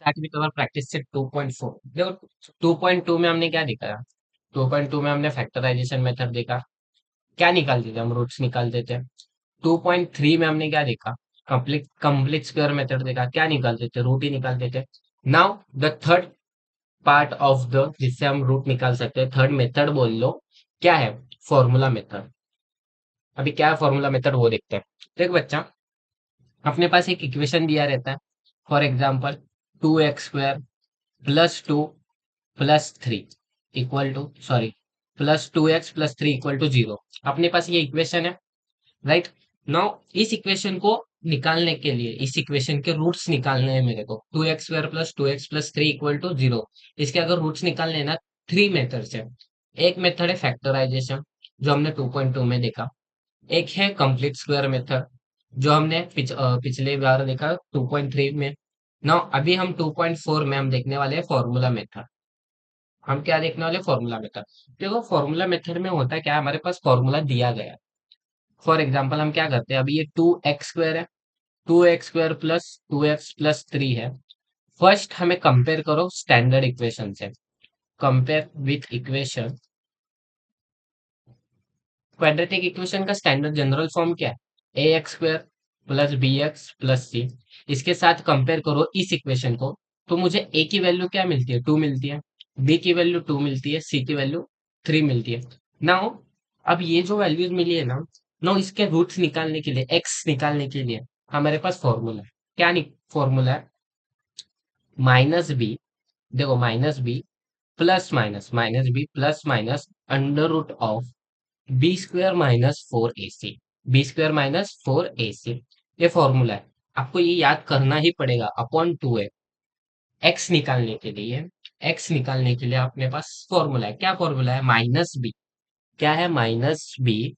Start with our practice set 2.4। देखो 2.2 में हमने क्या देखा? 2.2 में हमने फैक्टराइजेशन मेथड देखा, क्या निकालते थे हम, रूट्स निकालते थे। 2.3 में हमने क्या देखा? कंप्लीट कंप्लीट स्क्वायर मेथड देखा, क्या निकालते थे? रूट ही निकालते थे। Now the third part of the जिससे हम रूट निकाल सकते हैं, थर्ड मेथड बोल लो, क्या है? Formula method. अभी क्या है फॉर्मूला मेथड वो देखते हैं। देख बच्चा, अपने पास एक इक्वेशन दिया रहता है। For example 2x² +2 +3 equal to, sorry, +2x +3 = 0। अपने पास ये इक्वेशन है, राइट। नाउ इस इक्वेशन को निकालने के लिए, इस इक्वेशन के रूट्स निकालने हैं मेरे को। 2x² +2x +3 = 0। इसके अगर रूट्स निकालने हैं ना, थ्री मेथड्स है। एक मेथड है फैक्टराइजेशन, जो हमने 2.2 में देखा। एक है कंप्लीट स्क्वायर मेथड, जो हमने पिछले बार देखा 2.3 में। नाउ अभी हम 2.4 में हम देखने वाले हैं फॉर्मूला मेथड। हम क्या देखने वाले? Formula method. देखो फॉर्मूला मेथड में होता क्या है, हमारे पास फॉर्मूला दिया गया है। फॉर एग्जाम्पल हम क्या करते हैं, अभी ये 2x² है, 2x² +2x +3 है। फर्स्ट हमें कंपेयर करो स्टैंडर्ड इक्वेशन से। Compare with equation, quadratic equation का स्टैंडर्ड जनरल फॉर्म क्या है? ax² +bx +c। इसके साथ कंपेयर करो इस इक्वेशन को, तो मुझे a की वैल्यू क्या मिलती है? 2 मिलती है। b की वैल्यू 2 मिलती है। c की वैल्यू 3 मिलती है। नाउ अब ये जो वैल्यूज मिली है ना, नाउ इसके रूट्स निकालने के लिए, x निकालने के लिए हमारे पास फॉर्मूला है। क्या फॉर्मूला है? -b, देखो -b +- under root of b² - 4ac, ये फॉर्मूला है। आपको ये याद करना ही पड़ेगा, अपॉन 2 है। एक्स निकालने के लिए, एक्स निकालने के लिए अपने पास फॉर्मूला है। क्या फॉर्मूला है? -b। क्या है? -b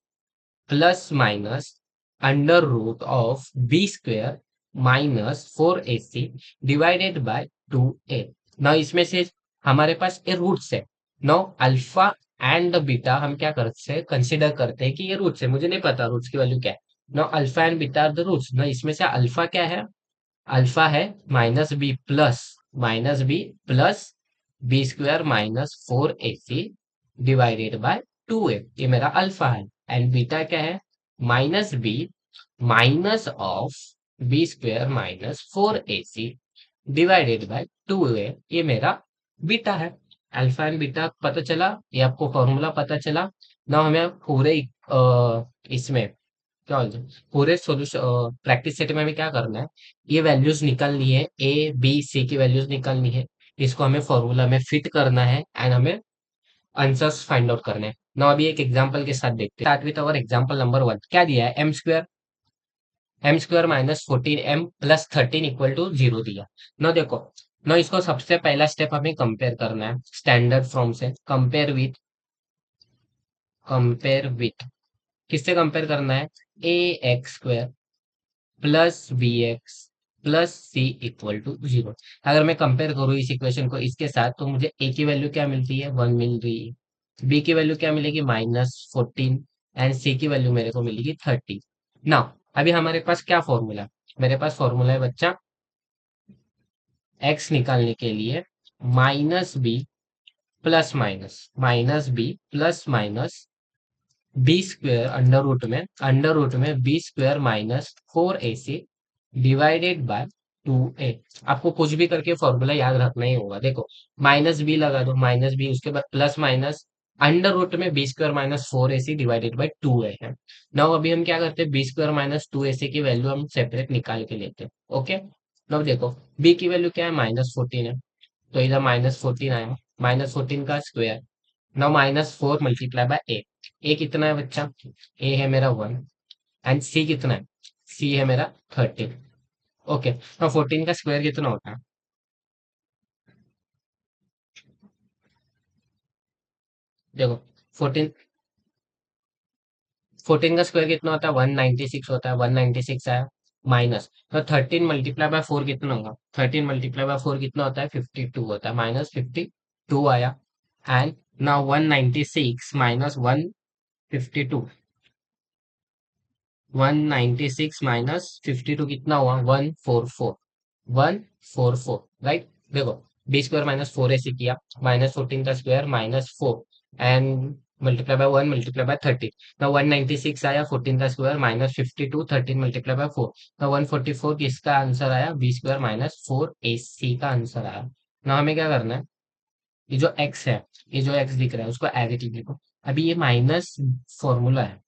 +- under root of b² - 4ac divided by 2a। ना इसमें से हमारे पास ये रूट्स है। नो अल्फा एंड बीटा हम क्या करते हैं? कंसिडर करते हैं कि ये रूट्स है। मुझे नहीं पता रूट्स की वैल्यू क्या है। No alpha and beta are the roots. ना इसमें से अल्फा क्या है? अल्फा है -b+- b² - 4ac divided by 2a, ये मेरा अल्फा है। एंड बीटा क्या है? -b minus of b² - 4ac divided by 2a, ये मेरा बीटा है। अल्फा एंड बीटा पता चला, ये आपको फॉर्मूला पता चला। ना हमें पूरे इसमें क्या बोलते हैं, पूरे सॉल्यूशन प्रैक्टिस सेट में हमें क्या करना है? ये वैल्यूज निकालनी है, ए बी सी की वैल्यूज निकालनी है। इसको हमें फॉर्मूला में फिट करना है एंड हमें आंसर्स फाइंड आउट करने हैं। ना अभी एक एग्जांपल के साथ देखते हैं। Start with our example number 1। क्या दिया है? m² -14m +13 = 0 दिया। ना देखो, ना इसको सबसे पहला स्टेप हमें कंपेयर करना है स्टैंडर्ड फॉर्म से। कंपेयर विथ किससे कंपेयर करना है? ax² +bx +c = 0। अगर मैं कंपेयर करूँ इस इक्वेशन को इसके साथ, तो मुझे a की वैल्यू क्या मिलती है? 1 मिल रही है। b की वैल्यू क्या मिलेगी? -14। एंड c की वैल्यू मेरे को मिलेगी 30। नाउ अभी हमारे पास क्या फॉर्मूला है? मेरे पास फॉर्मूला है बच्चा, x निकालने के लिए -b +- अंडर रूट में b² - 4ac divided by 2a। आपको कुछ भी करके फॉर्मूला याद रखना ही होगा। देखो, -b लगा दो, -b, उसके बाद प्लस माइनस अंडर रूट में b² - 4ac divided by 2a है। नाउ अभी हम क्या करते हैं? b² - 2ac की वैल्यू हम सेपरेट निकाल के लेते हैं। ओके। नाउ देखो, b की वैल्यू क्या है? -14 है, तो इधर -14 आया, -14 का स्क्वायर। नाउ -4 मल्टीप्लाई बाय ए कितना है बच्चा? ए है मेरा 1। एंड सी कितना है? सी है मेरा 13। ओके। नाउ 14 का स्क्वायर कितना होता है? देखो, 14 14 का स्क्वायर कितना होता है? 196 होता है। 196 आया, माइनस, तो 13 × 4 कितना होगा? 13 × 4 कितना होता है? 52 होता है, -52 आया। एंड नाउ 196 -152, 196 - 52 कितना हुआ? 144। 144, राइट। देखो, बी स्क्वायर माइनस फोर ए सी किया, -14 का square -4 and multiply by 1 multiply by 30, ना 196 आया, 14 का स्क्वायर -52, 13 मल्टीप्लाई बाय 4, ना 144 किसका आंसर आया, बी स्क्वायर माइनस फोर ए सी का आंसर आया। ना हमें क्या करना है, ये जो एक्स है, ये जो एक्स दिख रहा है उसको एज इट इज लिखो। अभी ये माइनस फॉर्मूला है,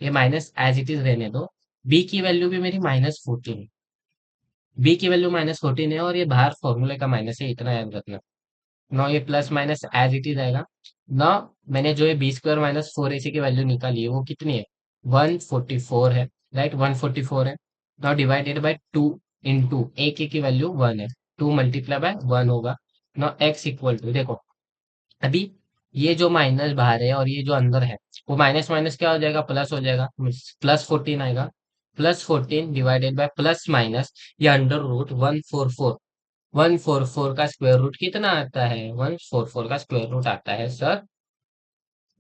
ये माइनस एज इट इज रहने दो। बी की वैल्यू भी मेरी -14 है, बी की वैल्यू -14 है और ये बाहर फॉर्मूले का माइनस है, इतना याद रखना। नौ ये plus minus as it is आएगा। ना मैंने जो ये B square minus four AC की वैल्यू निकाली है वो कितनी है, 144 है, राइट, 144 है। नाउ डिवाइडेड बाय 2 इंटू ए की वैल्यू 1 है, 2 मल्टीप्लाई बाय 1 होगा। नाउ एक्स इक्वल टू, देखो अभी ये जो माइनस बाहर है और ये जो अंदर है, वो माइनस माइनस क्या हो जाएगा, प्लस हो जाएगा, +14 आएगा। +14 डिवाइडेड बाय प्लस माइनस, ये अंडर रूट 144, 144 का स्क्वायर रूट कितना आता है, 144 का स्क्वायर रूट आता है सर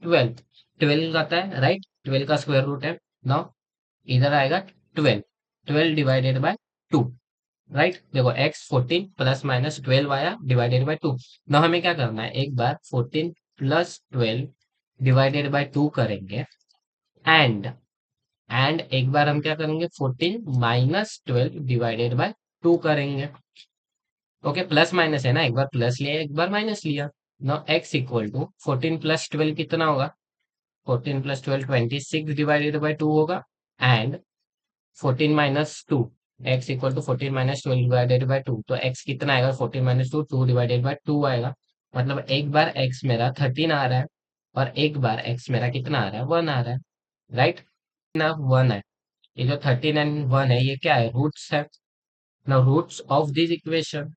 12, 12 आता है, राइट, 12 का स्क्वायर रूट है। नाउ इधर आएगा 12, 12 डिवाइडेड बाय 2, राइट। देखो एक्स 14 प्लस माइनस 12 आया डिवाइडेड बाय 2। ना हमें क्या करना है, एक बार 14 प्लस 12 डिवाइडेड बाय 2 करेंगे, एंड एक बार हम क्या करेंगे, 14 माइनस 12 डिवाइडेड बाय 2 करेंगे। ओके, प्लस माइनस है ना, एक बार प्लस लिया एक बार माइनस लिया। Now X equal to 14 plus 12 कितना होगा, 14 प्लस 12 26 डिवाइडेड बाय 2 होगा, and 14 minus 2, X equal to 14 minus 12 divided by 2, तो एक्स कितना आएगा, 14 माइनस 2, 2 डिवाइडेड बाय 2 आएगा। मतलब एक बार एक्स मेरा 13 आ रहा है और एक बार एक्स मेरा कितना आ रहा है, 1 आ रहा है, राइट ना, 1 है। ये जो 13 एंड 1 है ये क्या है, रूट्स है। ना रूट्स ऑफ दिस इक्वेशन,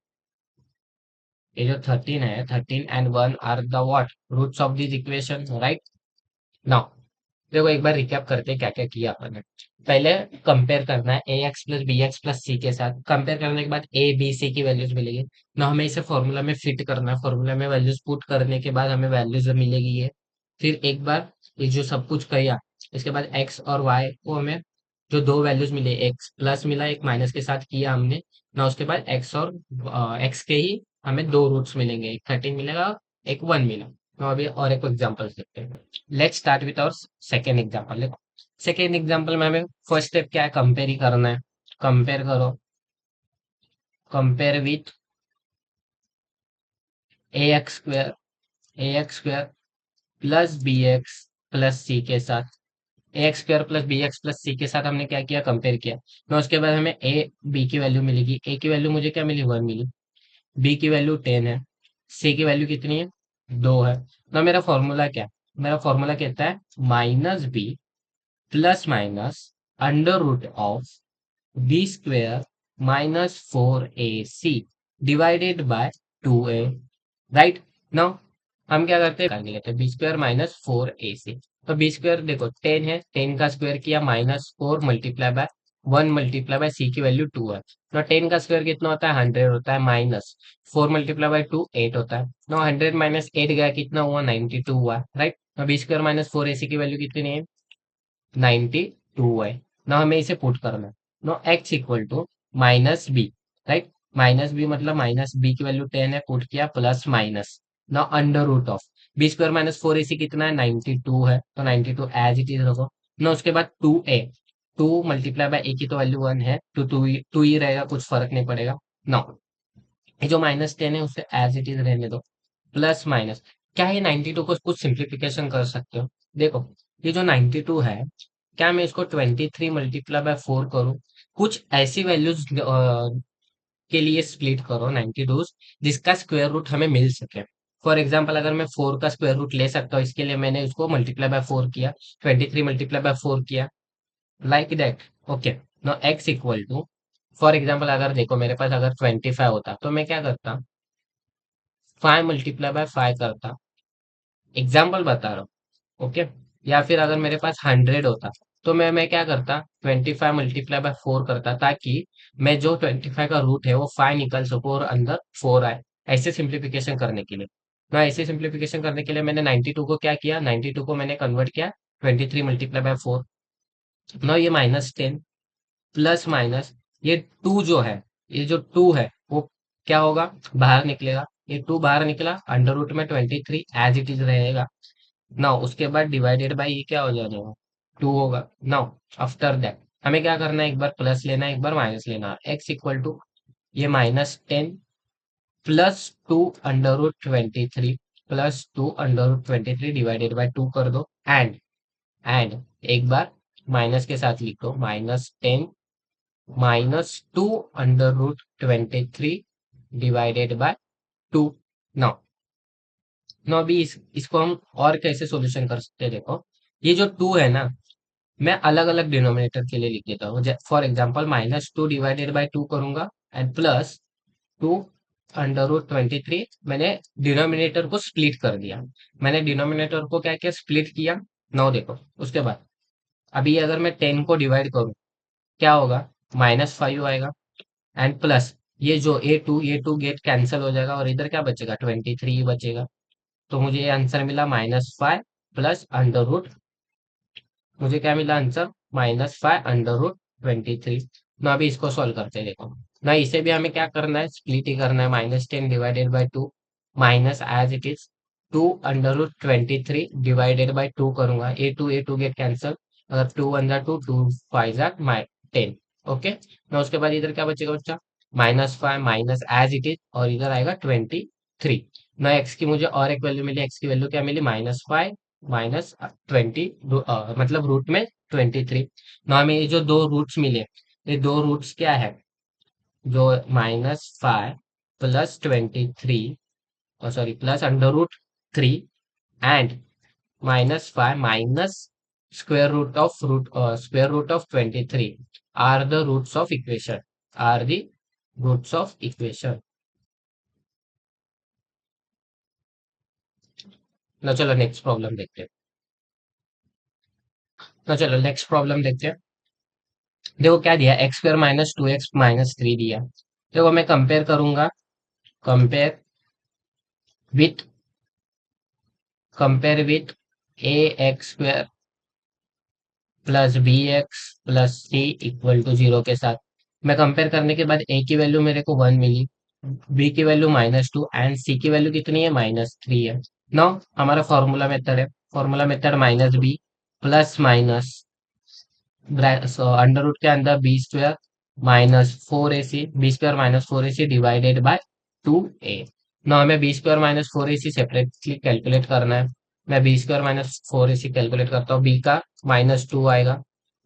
ये जो 13 है, 13 and 1 are the what, roots of this equation, right. Now देखो एक बार रिकैप करते हैं क्या क्या किया अपन ने। पहले कंपेयर करना है A x plus B x plus C के साथ, कंपेयर करने के बाद ए बी सी की वैल्यूज मिलेगी। ना हमें इसे फॉर्मूला में फिट करना है, फॉर्मूला में वैल्यूज पुट करने के बाद हमें वैल्यूज मिलेगी ये। फिर एक बार ये जो सब कुछ किया, इसके बाद एक्स और वाई को हमें जो दो वैल्यूज मिले, एक्स प्लस मिला एक माइनस के साथ किया हमने। ना उसके बाद एक्स और एक्स के ही हमें दो रूट्स मिलेंगे, एक 13 मिलेगा, एक 1 मिला। तो अभी और एक एग्जांपल देखते हैं। Let's start with our second example. देखो सेकेंड एग्जांपल में हमें फर्स्ट स्टेप क्या है, कंपेयर ही करना है। कंपेयर करो, compare with A x square plus B x plus C के साथ। A x square plus B x plus C के साथ हमने क्या किया, कंपेयर किया। ना उसके बाद हमें ए बी की वैल्यू मिलेगी, ए की वैल्यू मुझे क्या मिली, 1 मिली, बी की वैल्यू 10 है, सी की वैल्यू कितनी है, 2 है। ना मेरा फॉर्मूला क्या है, मेरा फॉर्मूला कहता है -b plus minus under root of B square -4ac divided by 2a, right. Now हम क्या करते हैं, निकाल लेते हैं बी स्क्वायर -4ac। तो बी स्क्वायर देखो 10 है, 10 का स्क्वायर किया -4 मल्टीप्लाई बाय 1 मल्टीप्लाई बाय सी की वैल्यू 2 है। ना 10 का स्क्वायर कितना होता है, 100 होता है, माइनस 4 मल्टीप्लाई बाय 2 8 होता है। ना 100 माइनस 8 गया कितना हुआ, 92 हुआ, राइट। ना बी स्क्वायर -4ac की वैल्यू कितनी है, 92 है। ना हमें इसे पुट करना है। No X equal to -b, right, -b मतलब -b की वैल्यू 10 है, पुट किया प्लस माइनस, ना under root of B square -4ac कितना है, 92 है, तो 92 एज इट इज रखो। ना उसके बाद 2a, 2 मल्टीप्लाई बाय ए की तो वैल्यू 1 है, तो 2 ही रहेगा, कुछ फर्क नहीं पड़ेगा। ना ये जो -10 है उसे एज इट इज रहने दो, प्लस माइनस, क्या ये 92 को कुछ सिंप्लीफिकेशन कर सकते हो। देखो ये जो 92 है, क्या मैं इसको 23 मल्टीप्लाई बाय 4 करूं, कुछ ऐसी वैल्यूज के लिए स्प्लिट करो 92 जिसका स्क्वायर रूट हमें मिल सके। फॉर एग्जाम्पल अगर मैं 4 का स्क्वायर रूट ले सकता हूँ, इसके लिए मैंने इसको मल्टीप्लाई बाय 4 किया, 23 मल्टीप्लाई बाय 4 किया, like that. Okay, no X equal to, for example अगर देखो मेरे पास अगर 25 होता तो मैं क्या करता, 5 मल्टीप्लाई बाय 5 करता, एग्जाम्पल बता रहा हूँ, ओके। या फिर अगर मेरे पास 100 होता तो मैं क्या करता, 25 मल्टीप्लाई बाय 4 करता, ताकि मैं जो 25 का रूट है वो 5 निकल सकूं और अंदर 4 आए। ऐसे सिंप्लीफिकेशन करने के लिए, ना ऐसे सिंप्लीफिकेशन करने के लिए मैंने 92 को क्या किया, 92 को मैंने कन्वर्ट किया 23 मल्टीप्लाई बाय 4। ना ये -10 प्लस माइनस ये 2 जो है, ये जो टू है वो क्या होगा, बाहर निकलेगा। ये टू बाहर निकला, अंडर रूट में 23 एज इट इज रहेगा। नाउ उसके बाद डिवाइडेड बाई ये क्या हो जाएगा, टू होगा। नाउ आफ्टर दैट हमें क्या करना है, एक बार प्लस लेना है, एक बार माइनस लेना है। एक्स इक्वल टू ये -10 plus two under root 23 plus two under root 23 divided by two कर दो। एंड एक बार माइनस के साथ लिख दो, -10 -2 under root 23 divided by 2। Now now अभी इसको हम और कैसे सॉल्यूशन कर सकते हैं, देखो ये जो टू है ना, मैं अलग अलग डिनोमिनेटर के लिए लिख देता हूँ। फॉर एग्जाम्पल -2 डिवाइडेड बाय 2 करूंगा एंड प्लस 2 अंडर रूट 23। मैंने डिनोमिनेटर को स्प्लिट कर दिया, मैंने डिनोमिनेटर को क्या किया, स्प्लिट किया। नाउ देखो उसके बाद अभी अगर मैं 10 को डिवाइड करूँ क्या होगा, -5 आएगा एंड प्लस ये टू गेट कैंसिल हो जाएगा और इधर क्या बचेगा, 23 बचेगा। तो मुझे ये आंसर मिला -5 प्लस अंडर रूट, मुझे क्या मिला आंसर, -5 अंडर रूट 23। ना अभी इसको सॉल्व करते हैं, देखो ना इसे भी हमें क्या करना है, स्प्लिट ही करना है। -10 divided by 2 minus as it is 2 under root 23 divided by 2 करूंगा। ए टू गेट कैंसल, अगर 2 वन जा 2, 2 5 जा 10। ओके, ना उसके बाद इधर क्या बचेगा बच्चा, -5 माइनस एज इट इज और इधर आएगा 23। ना एक्स की मुझे और एक वैल्यू मिली, एक्स की वैल्यू क्या मिली, -5 -20, मतलब रूट में 23। ना हमें ये जो दो रूट्स मिले, ये दो रूट्स क्या है, जो -5 +23, sorry plus under root 3 and -5 minus square root of 23 are the roots of equation, are the roots of equation. ना चलो नेक्स्ट प्रॉब्लम देखते हैं। ना चलो नेक्स्ट प्रॉब्लम देखते हैं। देखो क्या दिया, x² -2x - 3 दिया। देखो मैं कंपेयर करूंगा, compare with compare with ax² +bx + c = 0 के साथ। मैं कंपेयर करने के बाद a की वैल्यू मेरे को 1 मिली, b की वैल्यू -2 एंड c की वैल्यू कितनी है, -3 है। नाउ हमारा फॉर्मूला मेथड है, formula method -b plus minus under root के अंदर b² -4ac divided by 2a। ना हमें b² - 4ac सेपरेटली कैलकुलेट करना है। मैं b² - 4ac कैलकुलेट करता हूँ, b का -2 आएगा,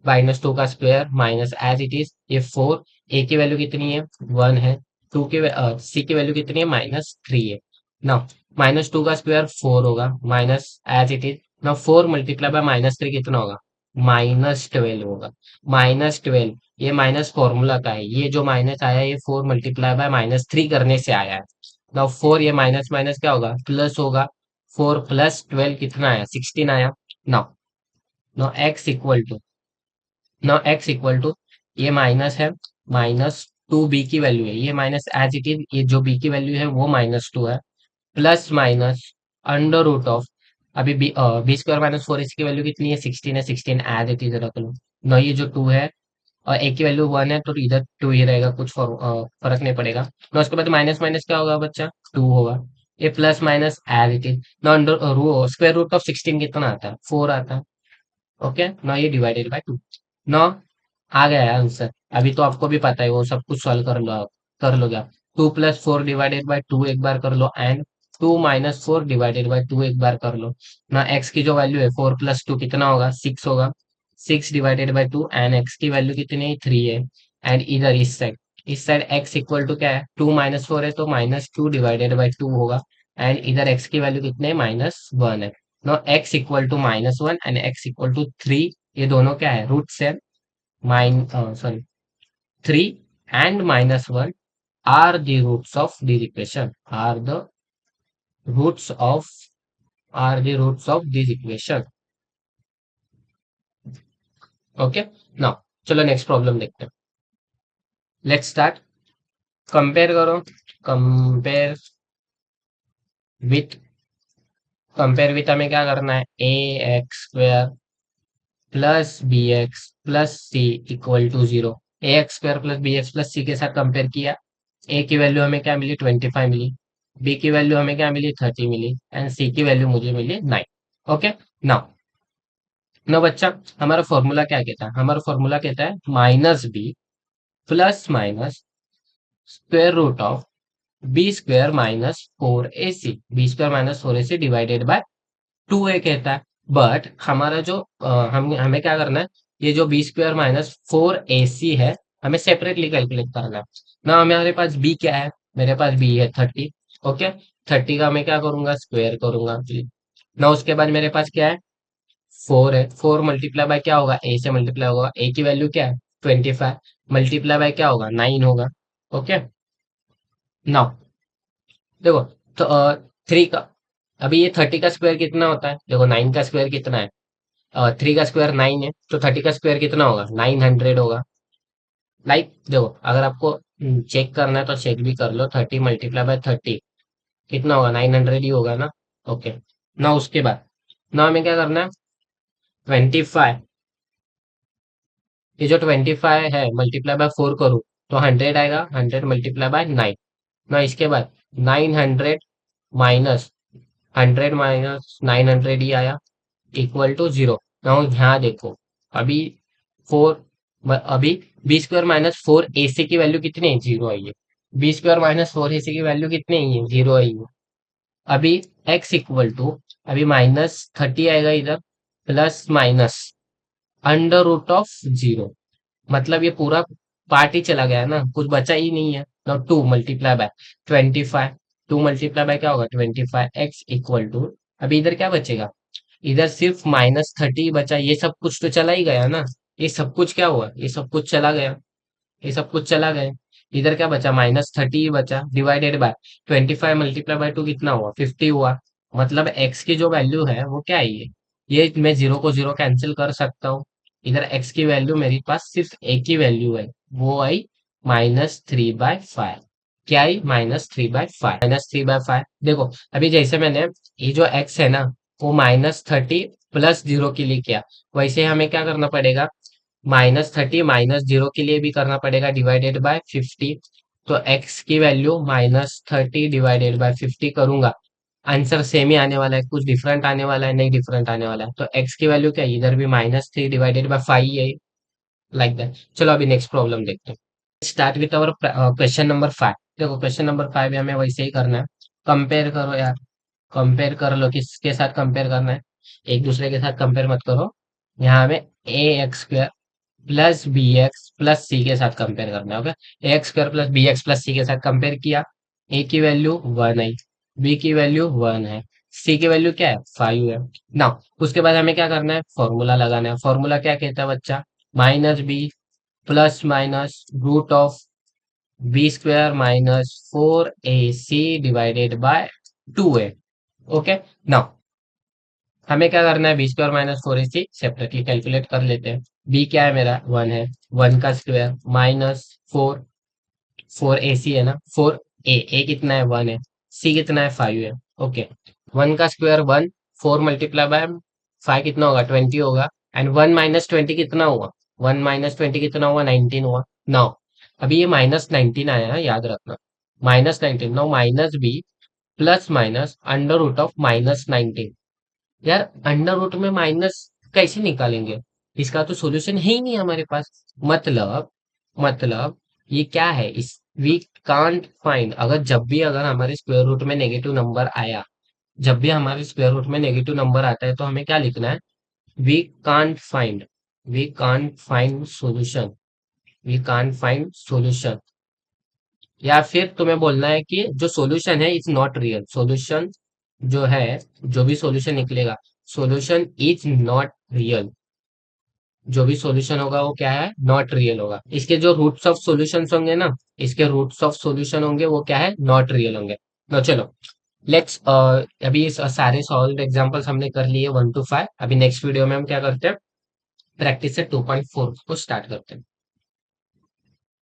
-2 का square minus as it is ये 4, a की वैल्यू कितनी है, 1 है, c की वैल्यू कितनी है, -3 है। ना -2 का स्क्वायर 4 होगा, माइनस एज इट इज। ना 4 मल्टीप्लाई बाय -3 कितना होगा, -12 होगा। -12 ये माइनस फॉर्मूला का है, ये जो माइनस आया ये 4 मल्टीप्लाई बाय -3 करने से आया है। नाउ 4 ये माइनस माइनस क्या होगा, प्लस होगा। 4 + 12 कितना आया, 16 आया। Now now X equal to ये माइनस है, -2b की वैल्यू है, ये माइनस एज इट इज, ये जो b की वैल्यू है वो -2 है, plus minus under root of, अभी b² - 4ac की वैल्यू कितनी है, 16 है, 16 एज इट इज रख लो। ना ये जो 2 है और a की वैल्यू 1 है तो इधर 2 ही रहेगा, कुछ फर्क नहीं पड़ेगा। ना उसके बाद माइनस माइनस क्या होगा बच्चा, 2 होगा। ये plus minus as it is. ना अंडर स्क्वायर रूट ऑफ 16 कितना आता है, 4 आता है। ओके, ना ये डिवाइडेड बाय 2। ना आ गया है आंसर। अभी तो आपको भी पता है, वो सब कुछ सॉल्व कर लो आप, कर लोगे आप। 2 + 4 डिवाइडेड बाय 2 एक बार कर लो एंड 2 - 4 डिवाइडेड बाय 2 एक बार कर लो। ना एक्स की जो वैल्यू है 4 + 2 कितना होगा, 6 होगा, 6 डिवाइडेड बाय 2 एंड एक्स की वैल्यू कितनी है, 3 है। एंड इधर इस साइड एक्स इक्वल टू क्या है, 2 - 4 है तो -2 डिवाइडेड बाय 2 होगा एंड इधर एक्स की वैल्यू कितने है, -1 है। No X equal to -1 and X equal to 3, ये दोनों क्या है, रूट्स है। Sorry 3 and -1 are the roots of this equation, roots of are the roots of this equation। Okay, now चलो नेक्स्ट प्रॉब्लम देखते हैं। Let's start. कंपेयर करो, compare with compare with हमें क्या करना है, ax² + bx + c = 0। A x square plus B x plus C के साथ कंपेयर किया। ए की वैल्यू हमें क्या मिली 25 मिली, बी की वैल्यू हमें क्या मिली 30 मिली एंड सी की वैल्यू मुझे मिली 9। ओके। नाउ नाउ बच्चा, हमारा फॉर्मूला क्या कहता है? हमारा फॉर्मूला कहता है minus B plus minus square root of B square minus 4ac, B square minus 4ac divided by 2a कहता है। बट हमारा जो हम हमें क्या करना है, ये जो बी स्क्वायर माइनस 4ac है, हमें सेपरेटली कैलकुलेट करना है ना। हमारे पास b क्या है? मेरे पास b है 30। ओके। 30 का मैं क्या करूंगा, स्क्वायर करूंगा ना। उसके बाद मेरे पास क्या है, 4 है। 4 मल्टीप्लाई बाय क्या होगा, a से मल्टीप्लाई होगा, a की वैल्यू क्या है 25, मल्टीप्लाई बाय क्या होगा 9 होगा। ओके। नाउ देखो, तो 3 का, अभी ये 30 का स्क्वायर कितना होता है? देखो 9 का स्क्वायर कितना है, 3 का स्क्वायर 9 है, तो 30 का स्क्वायर कितना होगा 900 होगा। लाइक देखो, अगर आपको चेक करना है तो चेक भी कर लो, 30 मल्टीप्लाई बाय 30 कितना होगा 900 ही होगा ना। ओके। ना उसके बाद ना हमें क्या करना है, 25, ये जो 25 है मल्टीप्लाई बाय 4 करूँ तो 100 आएगा, 100 मल्टीप्लाई बाय 9 ना। इसके बाद 900 माइनस 100 माइनस 900 ही आया, इक्वल टू 0 ना। यहाँ देखो, अभी 4, अभी बी स्क्वायर माइनस 4ac की वैल्यू कितनी है, 0 आई है। बी स्क्वायर माइनस 4ac की वैल्यू कितनी है, 0 आई है। अभी x इक्वल टू, अभी माइनस 30 आएगा इधर, plus minus under root of 0, मतलब ये पूरा पार्ट ही चला गया है ना, कुछ बचा ही नहीं है ना। 2 मल्टीप्लाई बाय 25, 2 मल्टीप्लाई बाय क्या होगा 25, x इक्वल टू, अभी इधर क्या बचेगा, इधर सिर्फ -30 बचा। ये सब कुछ तो चला ही गया ना, ये सब कुछ क्या हुआ, ये सब कुछ चला गया, ये सब कुछ चला गया। इधर क्या बचा, -30 ही बचा, डिवाइडेड बाय 25 मल्टीप्लाई बाय 2 कितना हुआ 50 हुआ। मतलब एक्स की जो वैल्यू है वो क्या है, ये मैं जीरो को जीरो कैंसिल कर सकता हूँ। इधर एक्स की वैल्यू मेरे पास सिर्फ एक ही वैल्यू है, वो आई -3/5। क्या आई -3/5, -3/5। देखो अभी जैसे मैंने ये जो एक्स है ना, वो -30 प्लस 0 के लिए किया, वैसे हमें क्या करना पड़ेगा, -30 -0 के लिए भी करना पड़ेगा, डिवाइडेड बाय 50। तो एक्स की वैल्यू -30 डिवाइडेड बाय 50 करूंगा, आंसर सेम ही आने वाला है, कुछ डिफरेंट आने वाला है नहीं, डिफरेंट आने वाला है। तो एक्स की वैल्यू क्या है, इधर भी -3 डिवाइडेड बाय 5 है, लाइक दैट। चलो अभी नेक्स्ट प्रॉब्लम देखते हैं। Start with our question number 5। देखो क्वेश्चन नंबर 5 हमें वैसे ही करना है, कंपेयर करो यार, कंपेयर कर लो, किसके साथ कंपेयर करना है, एक दूसरे के साथ कंपेयर मत करो। यहाँ हमें A x square plus B x plus C के साथ कंपेयर करना है। Okay, A x square plus B x plus C के साथ कंपेयर किया, ए की वैल्यू 1 आई, बी की वैल्यू 1 है, सी की वैल्यू क्या है 5 है ना। उसके बाद हमें क्या करना है, फॉर्मूला लगाना है। फॉर्मूला क्या कहता है बच्चा, minus B plus minus root of B square minus 4ac divided by 2a। Okay. Now हमें क्या करना है, B square -4ac separately calculate कर लेते हैं। बी क्या है मेरा 1 है, 1 का स्क्वायर माइनस 4ac है ना, 4a कितना है 1 है, सी कितना है 5 है। ओके। 1 का स्क्वायर 1, 4 मल्टीप्लाई बाय 5 कितना होगा 20 होगा, एंड 1 -20 कितना हुआ, 1 -20 कितना हुआ 19 हुआ। नाउ अभी ये -19 आया है, याद रखना, -19। Now minus B plus minus under root of -19। यार अंडर रूट में माइनस कैसे निकालेंगे, इसका तो सॉल्यूशन है ही नहीं हमारे पास। मतलब ये क्या है, इस वी कांट फाइंड, अगर जब भी अगर हमारे स्क्वायर रूट में नेगेटिव नंबर आया, जब भी हमारे स्क्वायर रूट में नेगेटिव नंबर आता है तो हमें क्या लिखना है, we can't find, we can't find solution, we can't find solution. या फिर तुम्हें बोलना है कि जो सॉल्यूशन है इज नॉट रियल, सॉल्यूशन जो है, जो भी सॉल्यूशन निकलेगा, सॉल्यूशन इज नॉट रियल, जो भी सॉल्यूशन होगा वो क्या है, नॉट रियल होगा। इसके जो रूट्स ऑफ सॉल्यूशंस होंगे ना, इसके रूट्स ऑफ सॉल्यूशन होंगे वो क्या है, नॉट रियल होंगे। तो चलो लेट्स, अभी सारे सॉल्व एग्जांपल्स हमने कर लिए 1 to 5। अभी नेक्स्ट वीडियो में हम क्या करते हैं, प्रैक्टिस से 2.4 को स्टार्ट करते हैं।